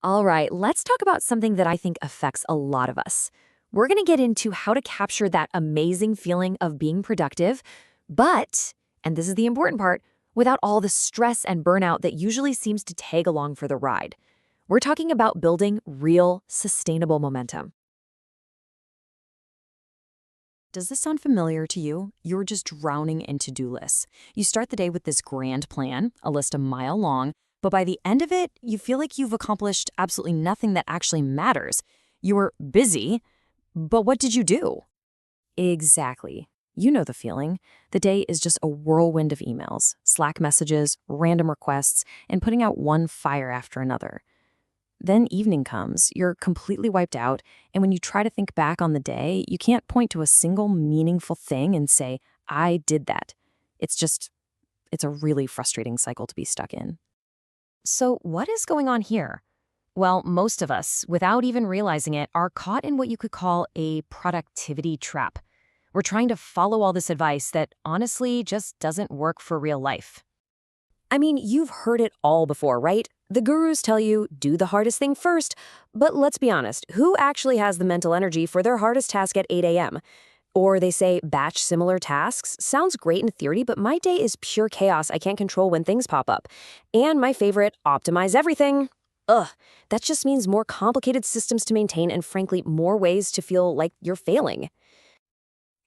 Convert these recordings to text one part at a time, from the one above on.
All right, let's talk about something that I think affects a lot of us. We're going to get into how to capture that amazing feeling of being productive, but, and this is the important part, without all the stress and burnout that usually seems to tag along for the ride. We're talking about building real, sustainable momentum. Does this sound familiar to you? You're just drowning in to-do lists. You start the day with this grand plan, a list a mile long, but by the end of it, you feel like you've accomplished absolutely nothing that actually matters. You were busy, but what did you do? Exactly. You know the feeling. The day is just a whirlwind of emails, Slack messages, random requests, and putting out one fire after another. Then evening comes, you're completely wiped out, and when you try to think back on the day, you can't point to a single meaningful thing and say, I did that. It's a really frustrating cycle to be stuck in. So, what is going on here? Well, most of us, without even realizing it, are caught in what you could call a productivity trap. We're trying to follow all this advice that honestly just doesn't work for real life. I mean, you've heard it all before, right? The gurus tell you, do the hardest thing first. But let's be honest, who actually has the mental energy for their hardest task at 8 a.m.? Or they say batch similar tasks. Sounds great in theory, but my day is pure chaos. I can't control when things pop up. And my favorite, optimize everything. Ugh, that just means more complicated systems to maintain and frankly, more ways to feel like you're failing.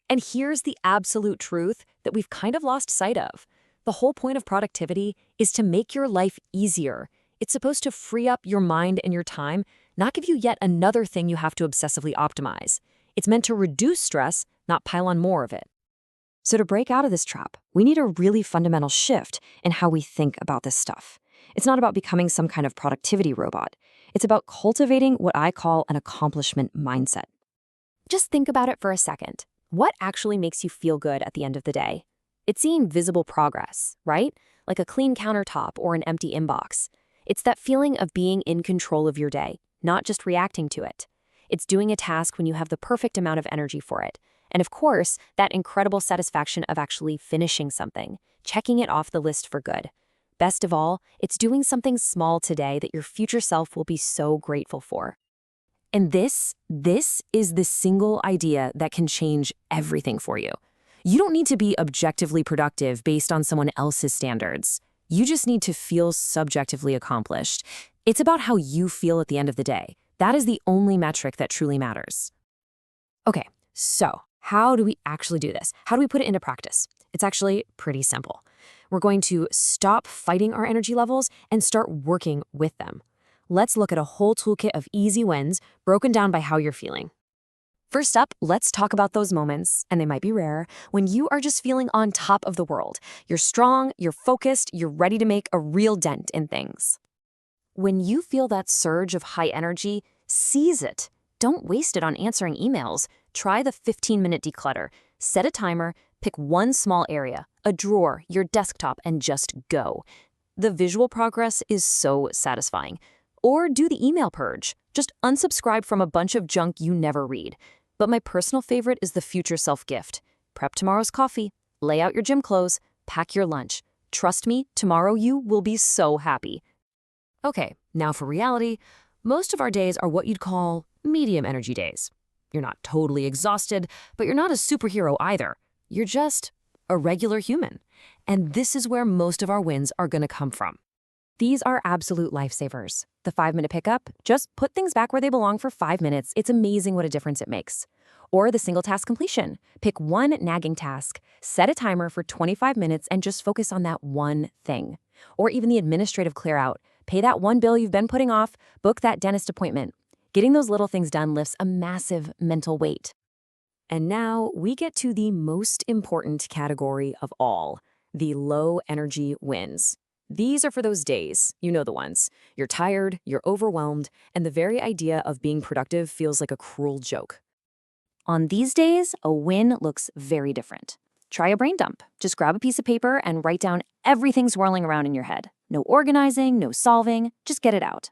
And here's the absolute truth that we've kind of lost sight of. The whole point of productivity is to make your life easier. It's supposed to free up your mind and your time, not give you yet another thing you have to obsessively optimize. It's meant to reduce stress, not pile on more of it. So to break out of this trap, we need a really fundamental shift in how we think about this stuff. It's not about becoming some kind of productivity robot. It's about cultivating what I call an accomplishment mindset. Just think about it for a second. What actually makes you feel good at the end of the day? It's seeing visible progress, right? Like a clean countertop or an empty inbox. It's that feeling of being in control of your day, not just reacting to it. It's doing a task when you have the perfect amount of energy for it. And of course, that incredible satisfaction of actually finishing something, checking it off the list for good. Best of all, it's doing something small today that your future self will be so grateful for. And this is the single idea that can change everything for you. You don't need to be objectively productive based on someone else's standards. You just need to feel subjectively accomplished. It's about how you feel at the end of the day. That is the only metric that truly matters. Okay, so how do we actually do this? How do we put it into practice? It's actually pretty simple. We're going to stop fighting our energy levels and start working with them. Let's look at a whole toolkit of easy wins broken down by how you're feeling. First up, let's talk about those moments, and they might be rare, when you are just feeling on top of the world. You're strong, you're focused, you're ready to make a real dent in things. When you feel that surge of high energy, seize it. Don't waste it on answering emails. Try the 15-minute declutter. Set a timer, pick one small area, a drawer, your desktop, and just go. The visual progress is so satisfying. Or do the email purge. Just unsubscribe from a bunch of junk you never read. But my personal favorite is the future self gift. Prep tomorrow's coffee, lay out your gym clothes, pack your lunch. Trust me, tomorrow you will be so happy. Okay, now for reality. Most of our days are what you'd call medium energy days. You're not totally exhausted, but you're not a superhero either. You're just a regular human. And this is where most of our wins are going to come from. These are absolute lifesavers. The 5-minute pickup, just put things back where they belong for 5 minutes. It's amazing what a difference it makes. Or the single task completion. Pick one nagging task, set a timer for 25 minutes, and just focus on that one thing. Or even the administrative clear out. Pay that one bill you've been putting off, book that dentist appointment. Getting those little things done lifts a massive mental weight. And now we get to the most important category of all, the low energy wins. These are for those days, you know the ones. You're tired, you're overwhelmed, and the very idea of being productive feels like a cruel joke. On these days, a win looks very different. Try a brain dump. Just grab a piece of paper and write down everything swirling around in your head. No organizing, no solving, just get it out.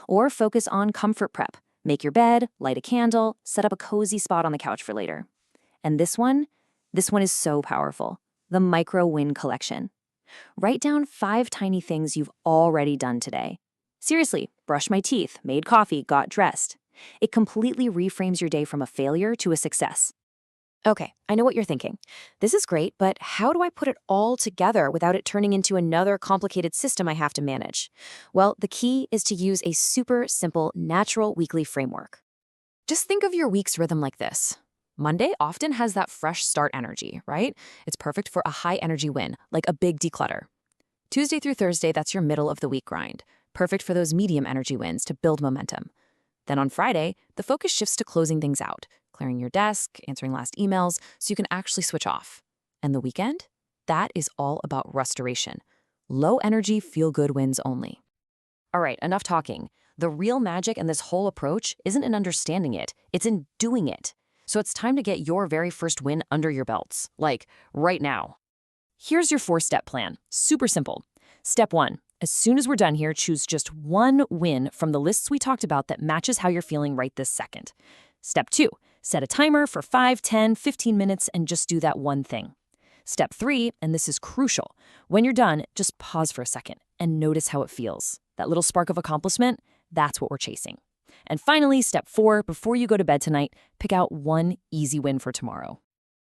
Or focus on comfort prep. Make your bed, light a candle, set up a cozy spot on the couch for later. And this one is so powerful. The micro win collection. Write down 5 tiny things you've already done today. Seriously, brushed my teeth, made coffee, got dressed. It completely reframes your day from a failure to a success. Okay, I know what you're thinking. This is great, but how do I put it all together without it turning into another complicated system I have to manage? Well, the key is to use a super simple, natural weekly framework. Just think of your week's rhythm like this. Monday often has that fresh start energy, right? It's perfect for a high energy win, like a big declutter. Tuesday through Thursday, that's your middle of the week grind, perfect for those medium energy wins to build momentum. Then on Friday, the focus shifts to closing things out, clearing your desk, answering last emails, so you can actually switch off. And the weekend? That is all about restoration. Low energy, feel-good wins only. All right, enough talking. The real magic in this whole approach isn't in understanding it, it's in doing it. So it's time to get your very first win under your belts, like right now. Here's your 4-step plan. Super simple. Step 1. As soon as we're done here, choose just one win from the lists we talked about that matches how you're feeling right this second. Step 2. Set a timer for 5, 10, 15 minutes and just do that one thing. Step 3, and this is crucial. When you're done, just pause for a second and notice how it feels. That little spark of accomplishment, that's what we're chasing. And finally, step 4, before you go to bed tonight, pick out one easy win for tomorrow.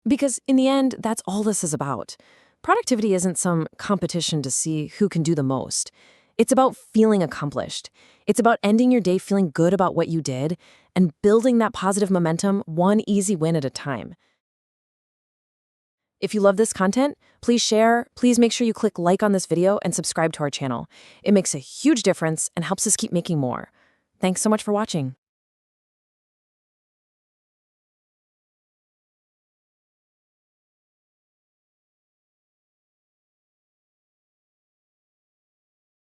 Because in the end, that's all this is about. Productivity isn't some competition to see who can do the most. It's about feeling accomplished. It's about ending your day feeling good about what you did and building that positive momentum one easy win at a time. If you love this content, please share. Please make sure you click like on this video and subscribe to our channel. It makes a huge difference and helps us keep making more. Thanks so much for watching.